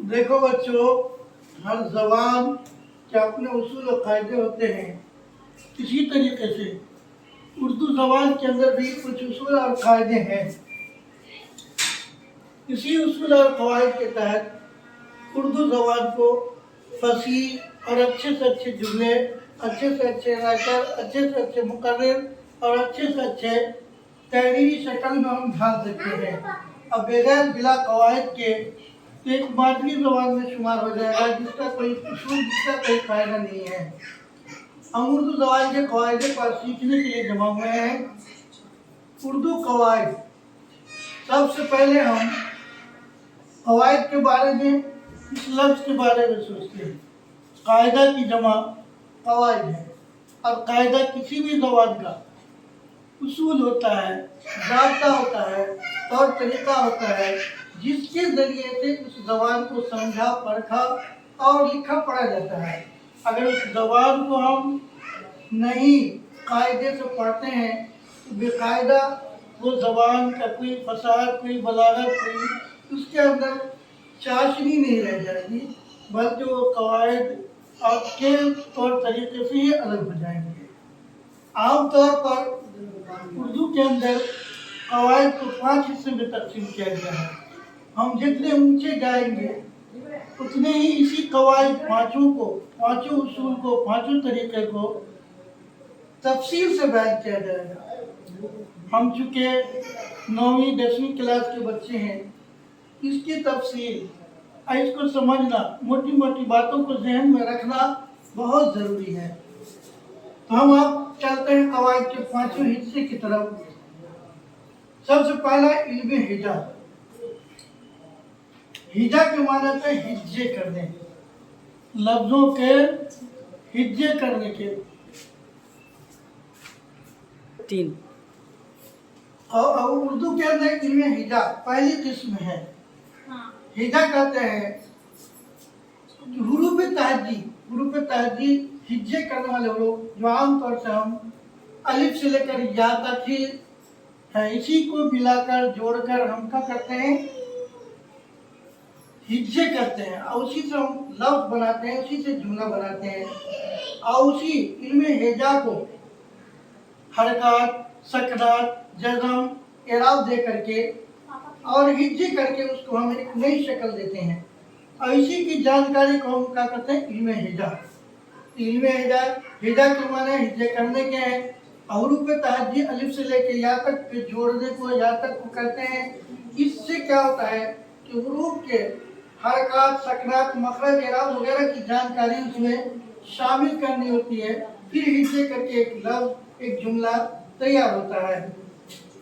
देखो बच्चों, हर जबान के अपने उसूल और कायदे होते हैं। इसी तरीके से उर्दू जबान के अंदर भी कुछ उसूल और कायदे हैं। इसी उसूल और कवायद के तहत उर्दू जबान को फसीह और अच्छे से अच्छे जुमले, अच्छे से अच्छे राइटर, अच्छे से अच्छे मुकर्रिर और अच्छे से अच्छे तहरीरी शक्ल में हम ढाल सकते हैं। अब बगैर बिला कवायद के एक मादरी जबान में शुमार हो जाएगा, जिसका कोई उसूल, जिसका कोई कायदा नहीं है। हम उर्दू जबान के कवायदे पर सीखने के लिए जमा हुए हैं। उर्दू कवायद, सबसे पहले हम कवायद के बारे में, इस लफ्ज़ के बारे में सोचते हैं। कायदा की जमा कवायद है, और कायदा किसी भी जबान का उसूल होता है, ज़ाब्ता होता है, तौर तरीका होता है, जिसके ज़रिए से उस ज़बान को समझा, परखा और लिखा पढ़ा जाता है। अगर उस ज़बान को हम नहीं कायदे से पढ़ते हैं तो बेकायदा वो ज़बान का कोई फसाद, कोई बलागत, कोई उसके अंदर चाशनी नहीं रह जाएगी, बल्कि वो कवायद आपके तौर तरीके से ही अलग हो जाएंगे। आमतौर पर उर्दू के अंदर कवायद को 5 हिस्से में तकसीम किया गया है। हम जितने ऊंचे जाएंगे उतने ही इसी कवायद पांचों उसूल को, पांचों तरीके को तफसील से बयान किया जाएगा। हम चूँकि 9वीं 10वीं क्लास के बच्चे हैं, इसकी तफसील, इसको समझना, मोटी मोटी बातों को जहन में रखना बहुत ज़रूरी है। तो हम अब चलते हैं कवायद के 5वें हिस्से की तरफ। सबसे पहला इल्म हिजा। हिजा के माने थे हिज्जे करने, लफ्जों के हिज्जे करने के। 3 और उर्दू के अंदर इल्म हिजा पहली किस्म है। हिजा कहते हैं हुरूफ तहजी हिज्जे करने वाले लोग, जो आमतौर से हम अलिफ से लेकर या तक ही है, इसी को मिलाकर जोड़कर हम क्या करते हैं, हिज्जे करते हैं, और उसी से हम लफ्ज बनाते हैं, उसी से जुमला बनाते हैं। और उसी इल्म हिजा को हरकत, सकनात, जज़म, एराब दे करके और हिज्जे करके उसको हम एक नई शक्ल देते हैं, और इसी की जानकारी को हम क्या करते हैं, इल्म हिजा। इल्म हिजा के माने हिज्जे करने के हैं। हुरूफ तहजी अलिफ से लेके या तक के जोड़ने को, या तक को कहते हैं। इससे क्या होता है कि हुरूफ के हरकत, सकनात, मखरज, एराब वगैरह की जानकारी उसमें शामिल करनी होती है। फिर हिज्जे करके एक लफ्ज, एक जुमला तैयार होता है।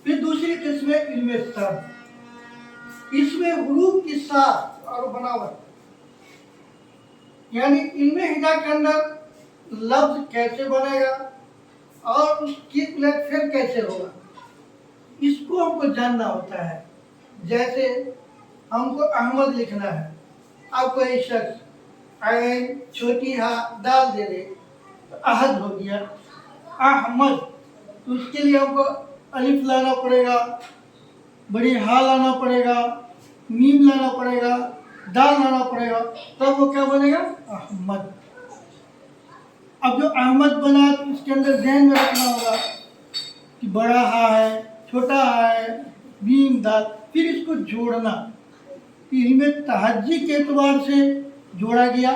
फिर दूसरी किस्म है इल्म सर्फ। इसमें हुरूफ की साख और बनावट, यानी इल्म हिजा के अंदर लफ्ज कैसे बनेगा और उसकी उलटफेर कैसे होगा, इसको हमको जानना होता है। जैसे हमको अहमद लिखना है, अब कोई शख्स ऐन छोटी हा दाल दे दे तो अहद हो गया अहमद, तो उसके लिए हमको अलिफ लाना पड़ेगा, बड़ी हा लाना पड़ेगा, मीम लाना पड़ेगा, दाल लाना पड़ेगा, तब वो क्या बनेगा, अहमद। अब जो अहमद बना तो उसके अंदर ध्यान में रखना होगा कि बड़ा हा है, छोटा हा है, मीम दाल, फिर इसको जोड़ना। इल्म तहज्जी के एतबार से जोड़ा गया,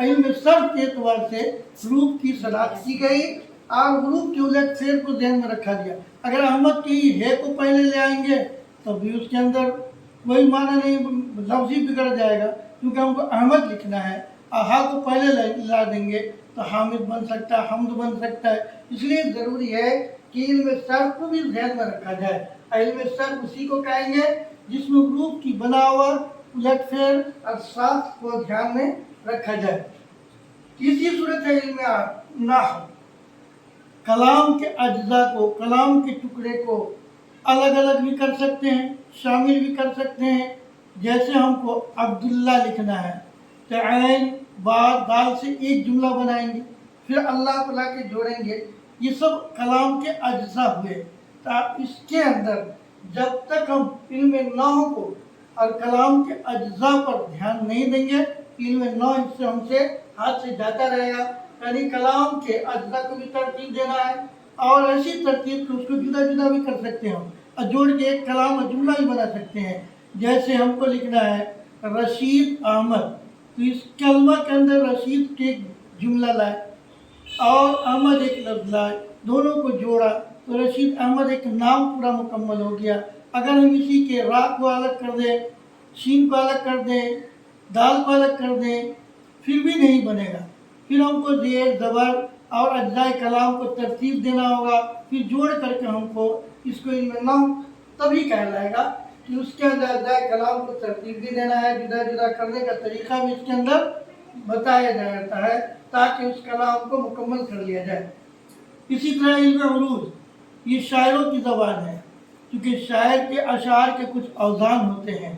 इल्म सर्फ के एतबार से रूप की शनाख्त की गई, और रूप के उलट फेर को ध्यान में रखा गया। अगर अहमद की है को पहले ले आएंगे तो भी उसके अंदर कोई माना नहीं, लफ्ज़ ही बिगड़ जाएगा, क्योंकि हमको अहमद लिखना है। हा को पहले ला देंगे तो हामिद बन सकता है, हम्द बन सकता है। इसलिए ज़रूरी है कि इल्म सर्फ को भी ध्यान में रखा जाए। इल्म सर्फ उसी को कहेंगे जिसमें रूप की बनावट, उलटफेर और साख को ध्यान में रखा जाए। तीसरी सूरत है इल्म नाहव। कलाम के अज्जा को, कलाम के टुकड़े को अलग अलग भी कर सकते हैं, शामिल भी कर सकते हैं। जैसे हमको अब्दुल्ला लिखना है तो ऐन बाद दाल से एक जुमला बनाएंगे, फिर अल्लाह को ला के जोड़ेंगे। ये सब कलाम के अज्जा हुए। तो इसके अंदर जब तक हम इल्म नाहव को اور کلام کے اجزاء پر دھیان نہیں دیں گے، علم نو اس سے ہم سے ہاتھ سے جاتا رہے گا۔ یعنی کلام کے اجزاء کو بھی ترتیب دینا ہے، اور ایسی ترتیب کہ اس کو جدا جدا بھی کر سکتے ہیں ہم، اور جوڑ کے ایک کلام اور جملہ بھی بنا سکتے ہیں۔ جیسے ہم کو لکھنا ہے رشید احمد، تو اس کلمہ کے اندر رشید کے ایک جملہ لائے اور احمد ایک لفظ لائے، دونوں کو جوڑا تو رشید احمد ایک نام پورا مکمل ہو گیا۔ اگر ہم اسی کے را کو الگ کر دیں، شین کو الگ کر دیں، دال کو الگ کر دیں، پھر بھی نہیں بنے گا۔ پھر ہم کو زیر زبر اور اجزائے کلام کو ترتیب دینا ہوگا، پھر جوڑ کر کے ہم کو اس کو علم نحو تبھی کہلائے گا کہ اس کے اندر اجزائے کلام کو ترتیب بھی دینا ہے، جدا جدا کرنے کا طریقہ بھی اس کے اندر بتایا جاتا ہے تاکہ اس کلام کو مکمل کر لیا جائے۔ اسی طرح علم عروض، یہ شاعروں کی زبان ہے، کیونکہ شاعر کے اشعار کے کچھ اوزان ہوتے ہیں،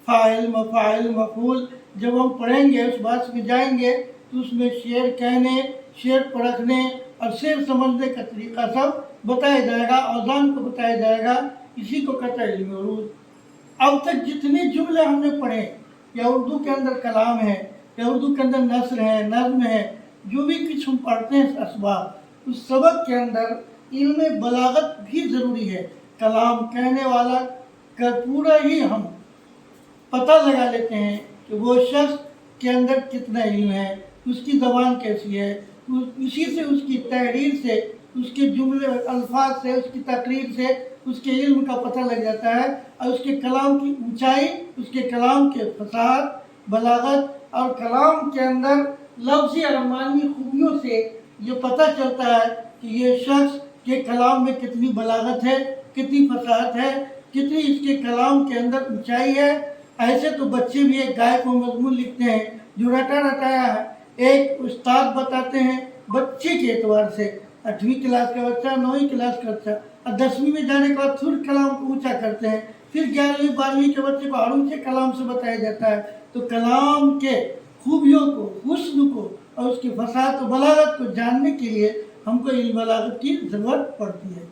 فاعل، مفاعل، مفعول۔ جب ہم پڑھیں گے، اس بات میں جائیں گے تو اس میں شعر کہنے، شعر پرکھنے اور شعر سمجھنے کا طریقہ سب بتایا جائے گا، اوزان کو بتایا جائے گا، اسی کو کہتا ہے علم عروض۔ اب تک جتنے جملے ہم نے پڑھے، یا اردو کے اندر کلام ہے، یا اردو کے اندر نثر ہے، نظم ہے، جو بھی کچھ ہم پڑھتے ہیں اسباب، اس سبق کے اندر علم بلاغت بھی ضروری ہے۔ کلام کہنے والا کا پورا ہی ہم پتہ لگا لیتے ہیں کہ وہ شخص کے اندر کتنا علم ہے، اس کی زبان کیسی ہے، اسی سے اس کی تحریر سے، اس کے جملے الفاظ سے، اس کی تقریر سے اس کے علم کا پتہ لگ جاتا ہے، اور اس کے کلام کی اونچائی، اس کے کلام کے فصاحت، بلاغت اور کلام کے اندر لفظی اور معنوی خوبیوں سے یہ پتہ چلتا ہے کہ یہ شخص کے کلام میں کتنی بلاغت ہے، کتنی فصاحت ہے، کتنی اس کے کلام کے اندر اونچائی ہے۔ ایسے تو بچے بھی ایک گائے کو مضمون لکھتے ہیں جو رٹا رٹایا ہے، ایک استاد بتاتے ہیں بچے کے اعتبار سے، 8ویں کلاس کا بچہ، 9ویں کلاس کا بچہ، اور 10ویں میں جانے کے بعد پھر کلام کو اونچا کرتے ہیں، پھر 11ویں 12ویں کے بچے کو اور اونچے کلام سے بتایا جاتا ہے۔ تو کلام کے خوبیوں کو، حسن کو اور اس کی فصاحت و بلاغت کو جاننے کے لیے ہم کو علم بلاغت کی ضرورت پڑتی ہے۔